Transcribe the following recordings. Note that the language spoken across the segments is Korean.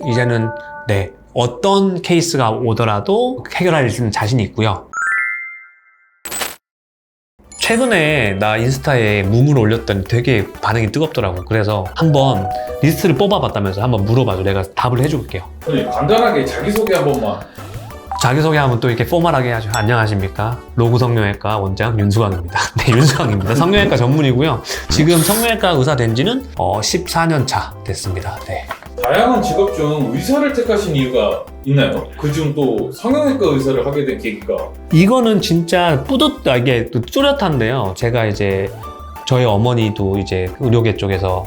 이제는 네, 어떤 케이스가 오더라도 해결할 수 있는 자신이 있고요. 최근에 나 인스타에 밈을 올렸더니 되게 반응이 뜨겁더라고. 그래서 한번 리스트를 뽑아봤다면서 한번 물어봐줘. 내가 답을 해줄게요. 간단하게 자기소개 한 번만. 자기소개하면 또 이렇게 포멀하게 해야죠. 안녕하십니까. 로구 성형외과 원장 윤수광입니다. 네, 윤수광입니다. 성형외과 전문이고요. 지금 성형외과 의사 된 지는 14년 차 됐습니다. 네. 다양한 직업 중 의사를 택하신 이유가 있나요? 그중 또 성형외과 의사를 하게 된 계기가? 이거는 진짜 이게 또 뚜렷한데요. 제가 이제 저희 어머니도 이제 의료계 쪽에서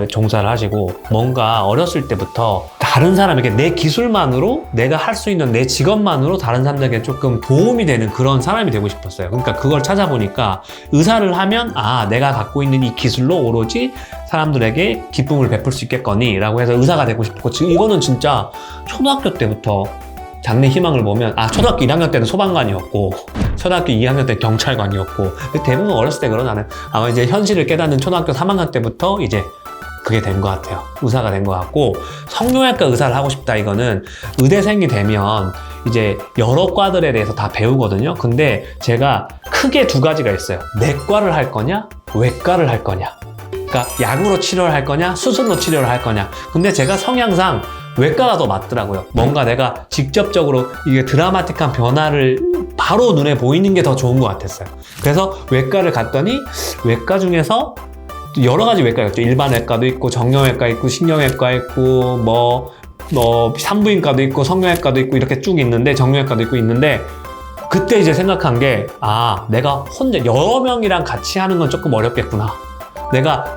종사를 하시고 뭔가 어렸을 때부터 다른 사람에게 내 기술만으로 내가 할 수 있는 내 직업만으로 다른 사람들에게 조금 도움이 되는 그런 사람이 되고 싶었어요. 그러니까 그걸 찾아보니까 의사를 하면 내가 갖고 있는 이 기술로 오로지 사람들에게 기쁨을 베풀 수 있겠거니 라고 해서 의사가 되고 싶고, 지금 이거는 진짜 초등학교 때부터 장래 희망을 보면 초등학교 1학년 때는 소방관이었고 초등학교 2학년 때 경찰관이었고 대부분 어렸을 때 그러잖아요. 아마 이제 현실을 깨닫는 초등학교 3학년 때부터 이제 그게 된 것 같아요. 의사가 된 것 같고, 성형외과 의사를 하고 싶다 이거는 의대생이 되면 이제 여러 과들에 대해서 다 배우거든요. 근데 제가 크게 두 가지가 있어요. 내과를 할 거냐 외과를 할 거냐. 그러니까 약으로 치료를 할 거냐 수술로 치료를 할 거냐. 근데 제가 성향상 외과가 더 맞더라고요. 뭔가 내가 직접적으로 이게 드라마틱한 변화를 바로 눈에 보이는 게 더 좋은 것 같았어요. 그래서 외과를 갔더니 외과 중에서 여러 가지 외과가 있죠. 일반 외과도 있고 정형외과 있고 신경외과 있고 뭐 산부인과도 있고 성형외과도 있고 이렇게 쭉 있는데 정형외과도 있고 있는데, 그때 이제 생각한 게 내가 혼자 여러 명이랑 같이 하는 건 조금 어렵겠구나.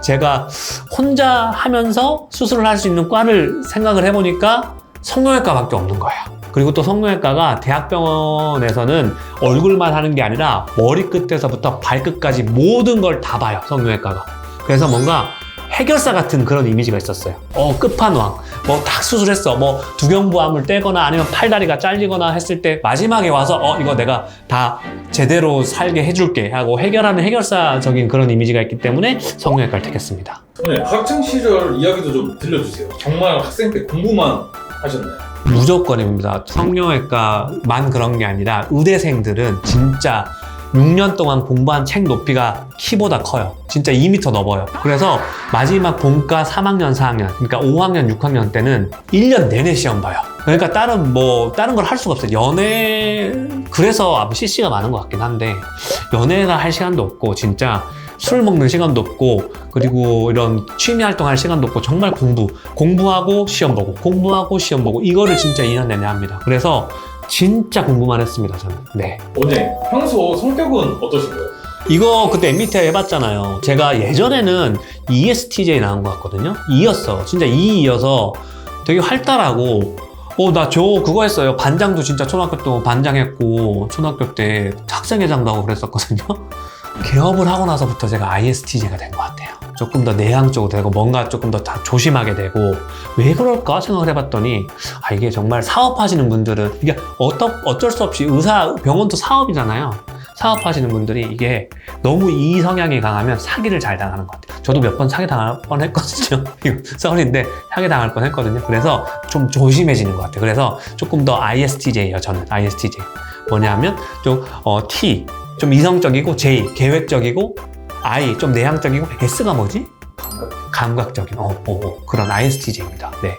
제가 혼자 하면서 수술을 할 수 있는 과를 생각을 해보니까 성형외과밖에 없는 거예요. 그리고 또 성형외과가 대학병원에서는 얼굴만 하는 게 아니라 머리끝에서부터 발끝까지 모든 걸 다 봐요, 성형외과가. 그래서 뭔가 해결사 같은 그런 이미지가 있었어요. 끝판왕. 딱 수술했어. 두경부암을 떼거나 아니면 팔다리가 잘리거나 했을 때 마지막에 와서 이거 내가 다 제대로 살게 해줄게 하고 해결하는 해결사적인 그런 이미지가 있기 때문에 성형외과를 택했습니다. 학창 시절 이야기도 좀 들려주세요. 정말 학생 때 공부만 하셨나요? 무조건입니다. 성형외과만 그런 게 아니라 의대생들은 진짜 6년 동안 공부한 책 높이가 키보다 커요. 진짜 2m 넘어요. 그래서 마지막 본과 3학년, 4학년, 그러니까 5학년, 6학년 때는 1년 내내 시험 봐요. 그러니까 다른 걸 할 수가 없어요. 그래서 아마 CC가 많은 것 같긴 한데, 연애가 할 시간도 없고, 진짜 술 먹는 시간도 없고, 그리고 이런 취미 활동할 시간도 없고, 정말 공부하고 시험 보고, 공부하고 시험 보고, 이거를 진짜 2년 내내 합니다. 그래서 진짜 공부만 했습니다, 저는. 네. 평소 성격은 어떠신가요? 이거 그때 MBTI 해봤잖아요. 제가 예전에는 ESTJ 나온 것 같거든요. E였어. 진짜 E여서 되게 활달하고, 나 그거 했어요. 반장도 진짜 초등학교 때 반장했고, 초등학교 때 학생회장도 하고 그랬었거든요. 개업을 하고 나서부터 제가 ISTJ가 된 것 같아요. 조금 더 내향적으로 되고 뭔가 조금 더 조심하게 되고, 왜 그럴까 생각을 해봤더니 이게 정말 사업하시는 분들은 이게 어쩔 수 없이 병원도 사업이잖아요. 사업하시는 분들이 이게 너무 이 성향이 강하면 사기를 잘 당하는 것 같아요. 저도 몇 번 사기 당할 뻔했거든요. 썰인데 사기 당할 뻔했거든요. 그래서 좀 조심해지는 것 같아요. 그래서 조금 더 ISTJ예요. 저는 ISTJ. 뭐냐면 좀 T 좀 이성적이고, J 계획적이고, I 좀 내향적이고, S가 뭐지? 감각적인 그런 ISTJ입니다. 네.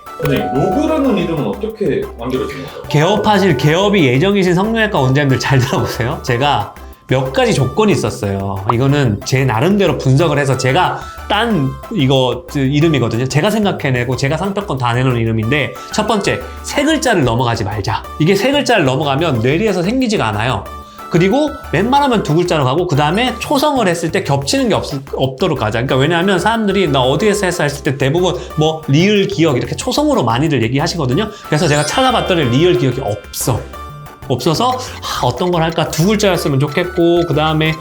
로그라는 이름은 어떻게 만들어진 건가요? 개업이 예정이신 성형외과 원장님들 잘 들어보세요. 제가 몇 가지 조건이 있었어요. 이거는 제 나름대로 분석을 해서 제가 이거 이름이거든요. 제가 생각해내고 제가 상표권 다 내놓은 이름인데, 첫 번째, 세 글자를 넘어가지 말자. 이게 세 글자를 넘어가면 뇌리에서 생기지가 않아요. 그리고 웬만하면 두 글자로 가고, 그 다음에 초성을 했을 때 겹치는 게 없도록 가자. 그러니까 왜냐하면 사람들이 나 어디에서 했어 했을 때 대부분 리을 기억 이렇게 초성으로 많이들 얘기하시거든요. 그래서 제가 찾아봤더니 리을 기억이 없어서 어떤 걸 할까, 두 글자였으면 좋겠고, 그 다음에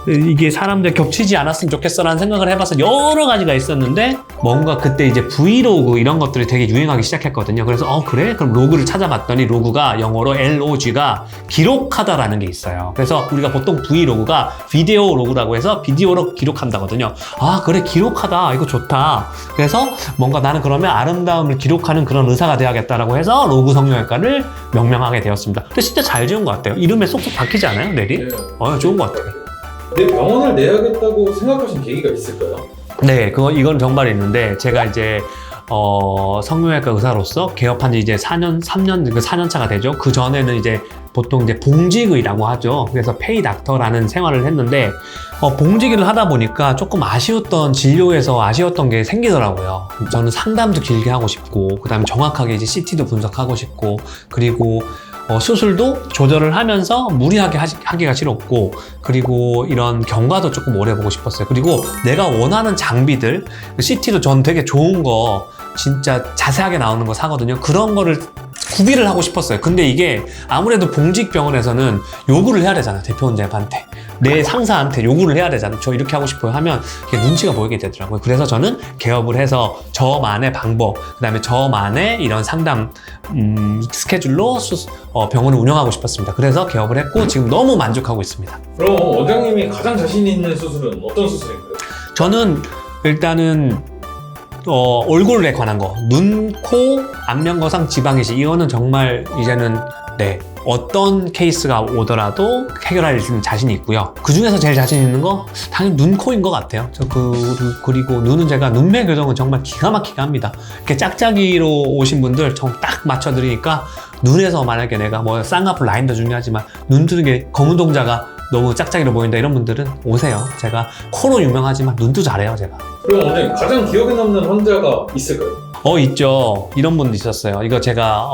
이게 사람들 겹치지 않았으면 좋겠어라는 생각을 해봐서 여러 가지가 있었는데 뭔가 그때 이제 브이로그 이런 것들이 되게 유행하기 시작했거든요. 그래서 그래? 그럼 로그를 찾아봤더니 로그가 영어로 LOG가 기록하다라는 게 있어요. 그래서 우리가 보통 브이로그가 비디오 로그라고 해서 비디오로 기록한다거든요. 아 그래 기록하다 이거 좋다. 그래서 뭔가 나는 그러면 아름다움을 기록하는 그런 의사가 돼야겠다라고 해서 로그 성형외과를 명명하게 되었습니다. 근데 진짜 잘 지은 것 같아요. 이름에 쏙쏙 박히지 않아요? 넬이? 네. 좋은 것 같아요. 내 병원을 내야겠다고 생각하신 계기가 있을까요? 네, 이건 정말 있는데, 제가 이제, 성형외과 의사로서 개업한 지 이제 3년 차가 되죠. 그 전에는 이제 보통 이제 봉직의라고 하죠. 그래서 페이 닥터라는 생활을 했는데, 봉직의를 하다 보니까 조금 아쉬웠던 진료에서 아쉬웠던 게 생기더라고요. 저는 상담도 길게 하고 싶고, 그 다음에 정확하게 이제 CT도 분석하고 싶고, 그리고 수술도 조절을 하면서 무리하게 하기가 싫었고, 그리고 이런 경과도 조금 오래 보고 싶었어요. 그리고 내가 원하는 장비들, CT도 전 되게 좋은 거 진짜 자세하게 나오는 거 사거든요. 그런 거를 구비를 하고 싶었어요. 근데 이게 아무래도 봉직병원에서는 요구를 해야 되잖아요. 대표원장한테. 내 상사한테 요구를 해야 되잖아요. 저 이렇게 하고 싶어요 하면 이게 눈치가 보이게 되더라고요. 그래서 저는 개업을 해서 저만의 방법, 그 다음에 저만의 이런 상담 스케줄로 병원을 운영하고 싶었습니다. 그래서 개업을 했고 지금 너무 만족하고 있습니다. 그럼 원장님이 가장 자신 있는 수술은 어떤 수술인가요? 저는 일단은 얼굴에 관한 거, 눈, 코, 안면거상, 지방이식 이거는 정말 이제는 네 어떤 케이스가 오더라도 해결할 수 있는 자신이 있고요. 그 중에서 제일 자신 있는 거 당연히 눈, 코인 것 같아요. 그리고 눈은 제가 눈매 교정은 정말 기가 막히게 합니다. 이렇게 짝짝이로 오신 분들 정 딱 맞춰드리니까 눈에서 만약에 내가 뭐 쌍꺼풀 라인도 중요하지만 눈 뜨는 게 검은 동자가 너무 짝짝이로 보인다 이런 분들은 오세요. 제가 코로 유명하지만 눈도 잘해요 제가. 그럼 원장님 가장 기억에 남는 환자가 있을까요? 있죠. 이런 분도 있었어요. 이거 제가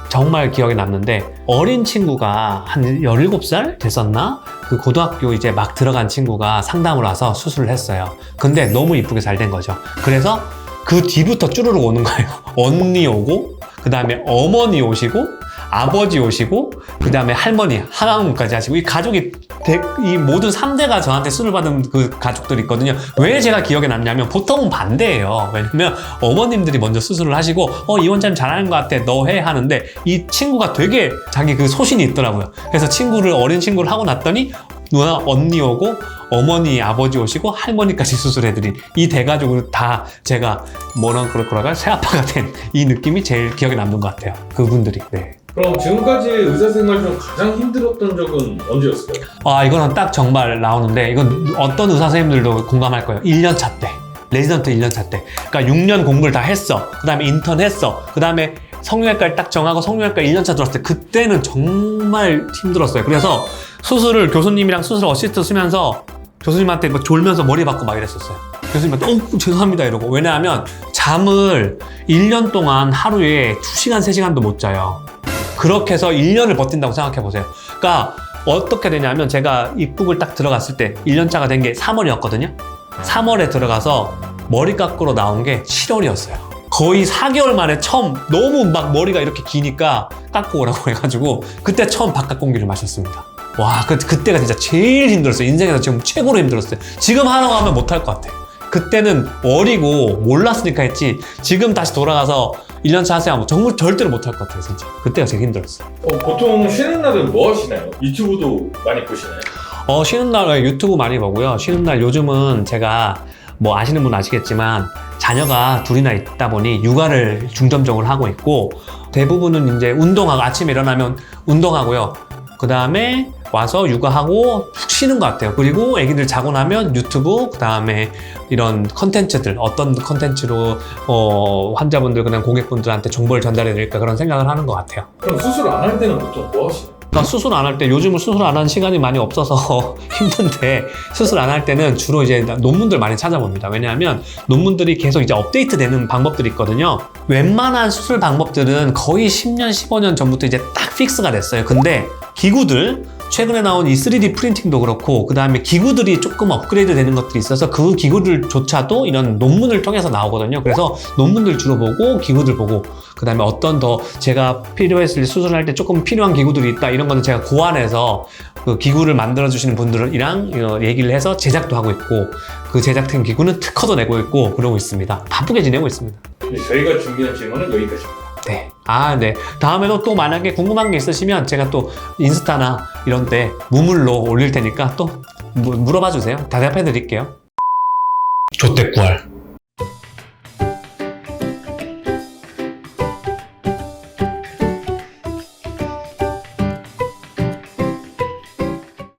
정말 기억에 남는데 어린 친구가 한 17살 됐었나? 그 고등학교 이제 막 들어간 친구가 상담을 와서 수술을 했어요. 근데 너무 이쁘게 잘 된 거죠. 그래서 그 뒤부터 쭈르륵 오는 거예요. 언니 오고 그 다음에 어머니 오시고 아버지 오시고 그 다음에 할머니 하강문까지 하시고 이 가족이 이 모든 3대가 저한테 수술 받은 그 가족들이 있거든요. 왜 제가 기억에 남냐면 보통은 반대예요. 왜냐면 어머님들이 먼저 수술을 하시고 이 원장님 잘하는 것 같아 너 해 하는데 이 친구가 되게 자기 그 소신이 있더라고요. 그래서 어린 친구를 하고 났더니 누나 언니 오고 어머니 아버지 오시고 할머니까지 수술해드린 이 대가족을 다 제가 그럴까 새아빠가 된 이 느낌이 제일 기억에 남는 것 같아요. 그분들이. 네. 그럼 지금까지 의사생활 중 가장 힘들었던 적은 언제였을까요? 이거는 딱 정말 나오는데 이건 어떤 의사 선생님들도 공감할 거예요. 1년차 때. 레지던트 1년차 때. 그러니까 6년 공부를 다 했어. 그 다음에 인턴 했어. 그 다음에 성형외과를 딱 정하고 성형외과 1년차 들어왔을 때 그때는 정말 힘들었어요. 그래서 교수님이랑 수술 어시스트 쓰면서 교수님한테 막 졸면서 머리 박고 막 이랬었어요. 교수님한테 죄송합니다 이러고. 왜냐하면 잠을 1년 동안 하루에 2시간, 3시간도 못 자요. 그렇게 해서 1년을 버틴다고 생각해 보세요. 그러니까 어떻게 되냐면 제가 입국을 딱 들어갔을 때 1년차가 된 게 3월이었거든요. 3월에 들어가서 머리 깎으러 나온 게 7월이었어요. 거의 4개월 만에 처음 너무 막 머리가 이렇게 기니까 깎고 오라고 해가지고 그때 처음 바깥 공기를 마셨습니다. 와, 그때가 진짜 제일 힘들었어요. 인생에서 지금 최고로 힘들었어요. 지금 하라고 하면 못할 것 같아. 그때는 어리고 몰랐으니까 했지 지금 다시 돌아가서 1년차 하세요 하면 정말 절대로 못할 것 같아요. 진짜 그때가 제일 힘들었어요. 보통 쉬는 날은 뭐 하시나요? 유튜브도 많이 보시나요? 쉬는 날 유튜브 많이 보고요. 쉬는 날 요즘은 제가 뭐 아시는 분 아시겠지만 자녀가 둘이나 있다 보니 육아를 중점적으로 하고 있고 대부분은 이제 운동하고 아침에 일어나면 운동하고요. 그 다음에 와서 육아하고 푹 쉬는 것 같아요. 그리고 애기들 자고 나면 유튜브, 그 다음에 이런 컨텐츠들, 어떤 컨텐츠로 환자분들, 그냥 고객분들한테 정보를 전달해 드릴까 그런 생각을 하는 것 같아요. 그럼 수술 안 할 때는 보통 뭐 하시나요? 그러니까 수술 안 할 때, 요즘은 수술 안 하는 시간이 많이 없어서 힘든데, 수술 안 할 때는 주로 이제 논문들 많이 찾아봅니다. 왜냐하면 논문들이 계속 이제 업데이트 되는 방법들이 있거든요. 웬만한 수술 방법들은 거의 10년, 15년 전부터 이제 딱 픽스가 됐어요. 근데 기구들, 최근에 나온 이 3D 프린팅도 그렇고 그 다음에 기구들이 조금 업그레이드 되는 것들이 있어서 그 기구들조차도 이런 논문을 통해서 나오거든요. 그래서 논문들 주로 보고 기구들 보고 그 다음에 어떤 더 제가 필요했을 때 수술할 때 조금 필요한 기구들이 있다 이런 거는 제가 고안해서 그 기구를 만들어주시는 분들이랑 얘기를 해서 제작도 하고 있고, 그 제작된 기구는 특허도 내고 있고, 그러고 있습니다. 바쁘게 지내고 있습니다. 저희가 준비한 질문은 여기까지입니다. 네. 네. 다음에도 또 만약에 궁금한 게 있으시면 제가 또 인스타나 이런 데 무물로 올릴 테니까 또 물어봐 주세요. 대답해 드릴게요. 조태구알.